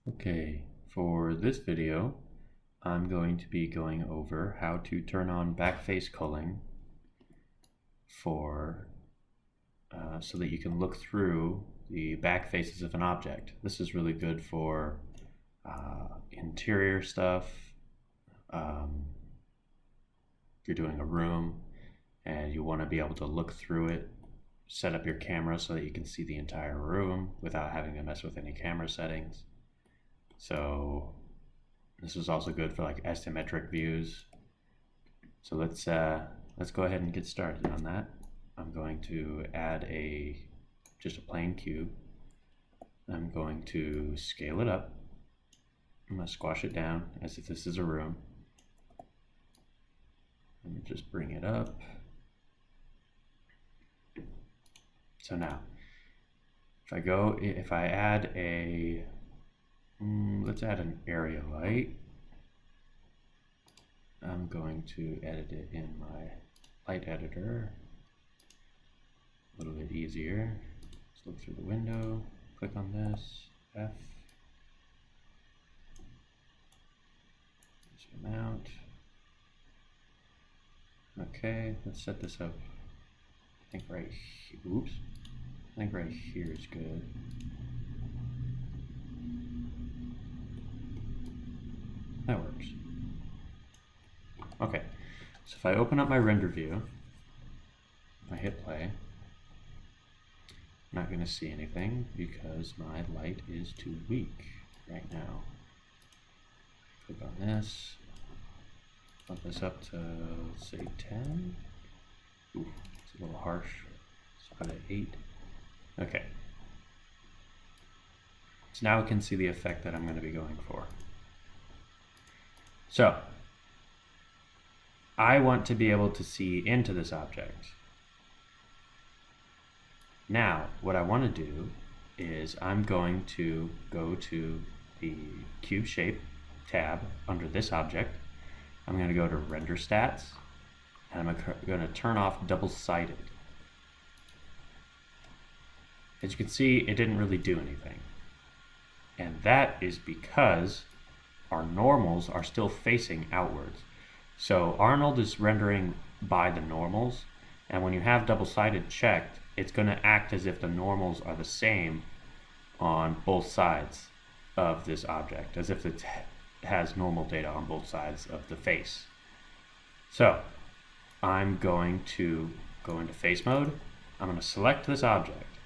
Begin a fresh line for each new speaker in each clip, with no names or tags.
Okay, for this video, I'm going to be going over how to turn on backface culling so that you can look through the back faces of an object. This is really good for interior stuff. If you're doing a room and you want to be able to look through it, set up your camera so that you can see the entire room without having to mess with any camera settings. So this is also good for like asymmetric views. So let's go ahead and get started on that. I'm going to add just a plain cube. I'm going to scale it up. I'm going to squash it down as if this is a room. Let me just bring it up. So now, if I add let's add an area light. I'm going to edit it in my light editor. A little bit easier. Let's look through the window, click on this, F. Zoom out. Okay, let's set this up. I think right here is good. That works. Okay, so if I open up my render view, I hit play, I'm not going to see anything because my light is too weak right now. Click on this, bump this up to, let's say 10. Ooh, it's a little harsh. Let's put it at 8. Okay. So now we can see the effect that I'm going to be going for. So, I want to be able to see into this object. Now, what I want to do is I'm going to go to the cube shape tab under this object. I'm going to go to render stats, and I'm going to turn off double-sided. As you can see, it didn't really do anything. And that is because our normals are still facing outwards. So Arnold is rendering by the normals, and when you have double-sided checked, it's going to act as if the normals are the same on both sides of this object, as if it has normal data on both sides of the face. So I'm going to go into face mode. I'm going to select this object.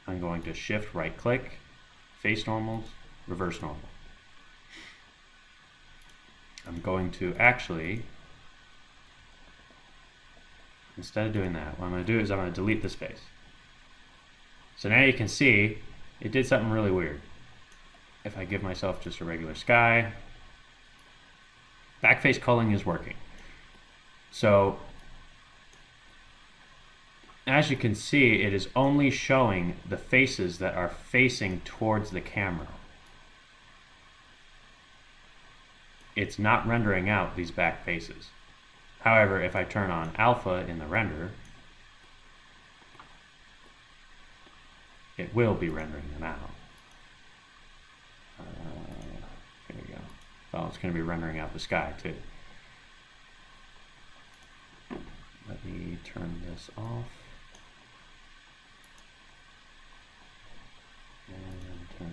I'm going to shift right click, face normals, reverse normal. I'm going to actually, instead of doing that, what I'm going to do is I'm going to delete this face. So now you can see it did something really weird. If I give myself just a regular sky, backface culling is working. So as you can see, it is only showing the faces that are facing towards the camera. It's not rendering out these back faces. However, if I turn on alpha in the render, it will be rendering them out. Here we go. Oh, it's going to be rendering out the sky too. Let me turn this off. And turn.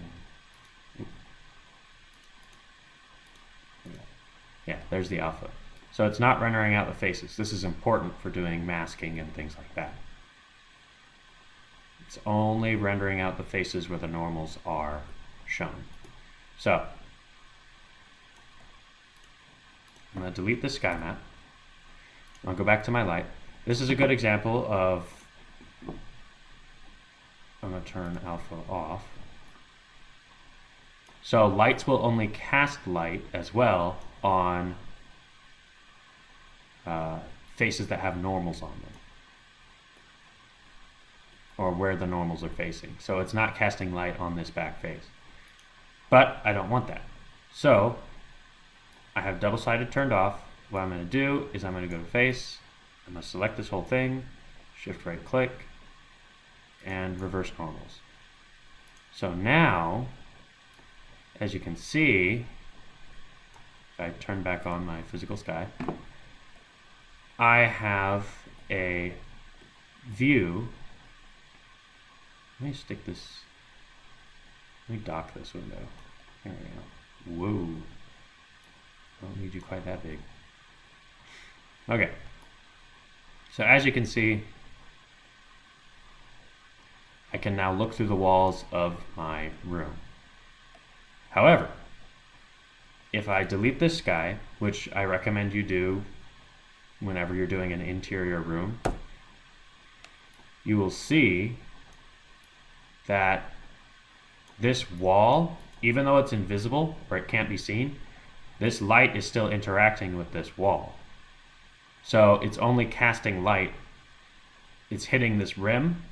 Yeah, there's the alpha. So it's not rendering out the faces. This is important for doing masking and things like that. It's only rendering out the faces where the normals are shown. So I'm going to delete the sky map. I'll go back to my light. This is a good example of, I'm going to turn alpha off. So lights will only cast light as well on faces that have normals on them, or where the normals are facing. So it's not casting light on this back face. But I don't want that. So I have double-sided turned off. What I'm going to do is I'm going to go to face. I'm going to select this whole thing, shift right click, and reverse normals. So now as you can see, if I turn back on my physical sky, I have a view. Let me stick this, let me dock this window. There we go. Whoa. I don't need you quite that big. Okay. So as you can see, I can now look through the walls of my room. However, if I delete this sky, which I recommend you do whenever you're doing an interior room, you will see that this wall, even though it's invisible or it can't be seen, this light is still interacting with this wall. So it's only casting light. It's hitting this rim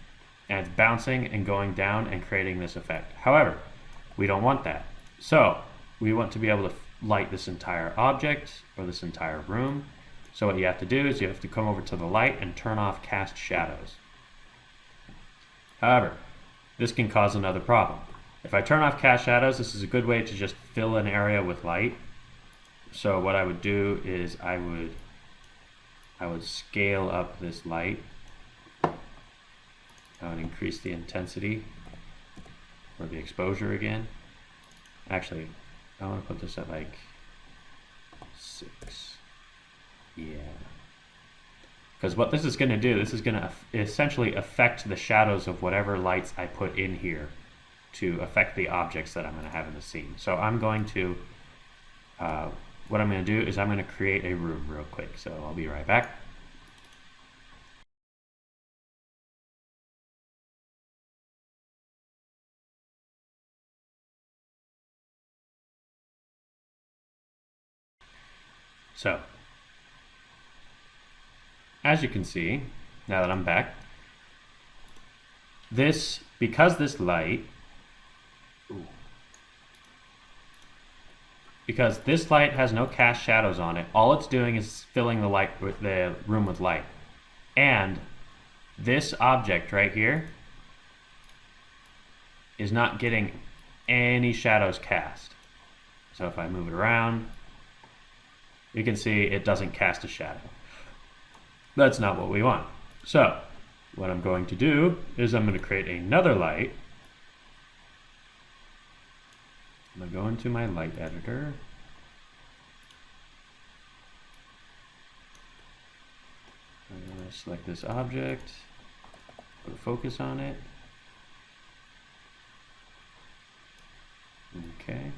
and it's bouncing and going down and creating this effect. However, we don't want that. So we want to be able to light this entire object or this entire room. So what you have to do is you have to come over to the light and turn off cast shadows. However, this can cause another problem. If I turn off cast shadows, this is a good way to just fill an area with light. So what I would do is I would scale up this light. I would increase the intensity or the exposure again. Actually, I want to put this at like 6. Yeah. Because what this is going to do, this is going to essentially affect the shadows of whatever lights I put in here to affect the objects that I'm going to have in the scene. So I'm going to, what I'm going to do is I'm going to create a room real quick. So I'll be right back. So, as you can see, now that I'm back, because this light has no cast shadows on it, all it's doing is filling the room with light. And this object right here is not getting any shadows cast. So if I move it around, you can see it doesn't cast a shadow. That's not what we want. So what I'm going to do is I'm going to create another light. I'm going to go into my light editor. I'm going to select this object, put a focus on it. Okay.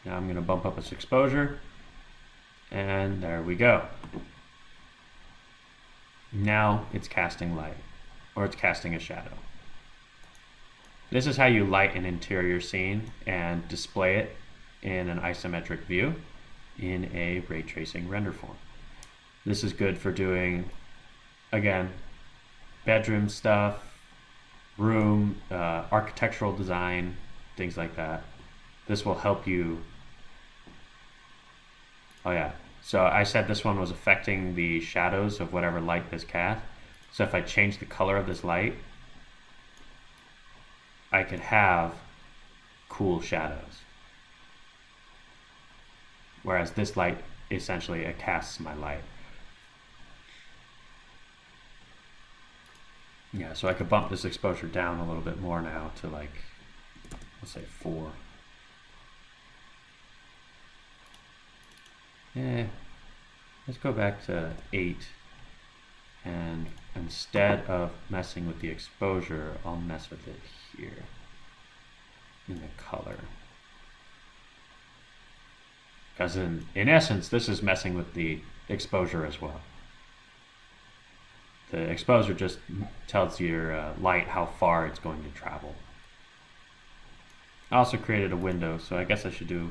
Now I'm going to bump up its exposure, and there we go. Now it's casting light, or it's casting a shadow. This is how you light an interior scene and display it in an isometric view in a ray tracing render form. This is good for doing, again, bedroom stuff, room, architectural design, things like that. This will help you. Oh yeah, so I said this one was affecting the shadows of whatever light this cast. So if I change the color of this light, I could have cool shadows. Whereas this light, essentially, it casts my light. Yeah, so I could bump this exposure down a little bit more now to like, let's say 4. Let's go back to 8, and instead of messing with the exposure, I'll mess with it here in the color, because in essence this is messing with the exposure as well. The exposure just tells your light how far it's going to travel. I also created a window, so I guess I should do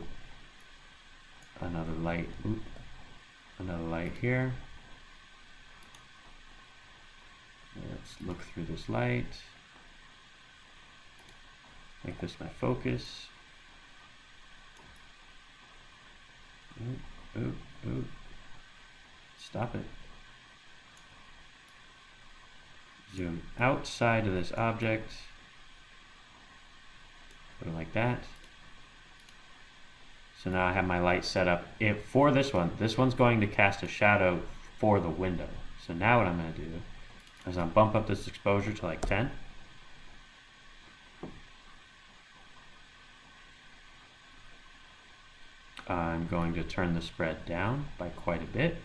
another light. Another light here. Let's look through this light. Make this my focus. Ooh. Stop it. Zoom outside of this object. Put it like that. So now I have my light set up. For this one's going to cast a shadow for the window. So now what I'm going to do is I'll bump up this exposure to like 10. I'm going to turn the spread down by quite a bit.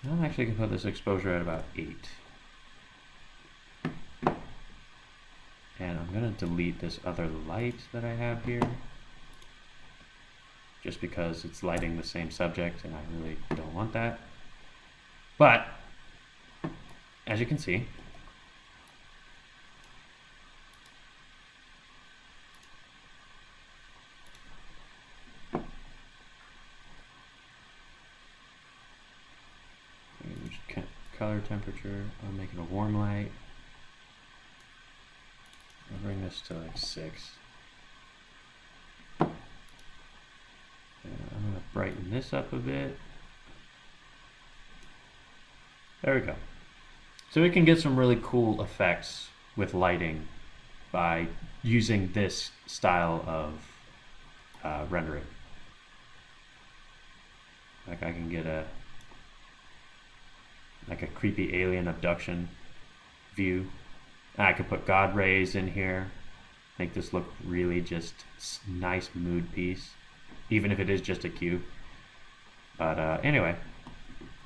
I'm actually going to put this exposure at about 8. And I'm going to delete this other light that I have here, just because it's lighting the same subject and I really don't want that. But, as you can see, color temperature, I'll make it a warm light. I'll bring this to like 6. And I'm going to brighten this up a bit. There we go. So we can get some really cool effects with lighting by using this style of rendering. Like I can get a creepy alien abduction view. And I could put God rays in here, make this look really just nice mood piece, even if it is just a cube. But anyway,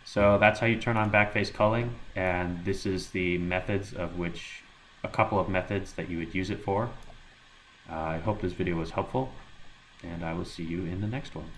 so that's how you turn on backface culling, and this is the methods of which, a couple of methods that you would use it for. I hope this video was helpful, and I will see you in the next one.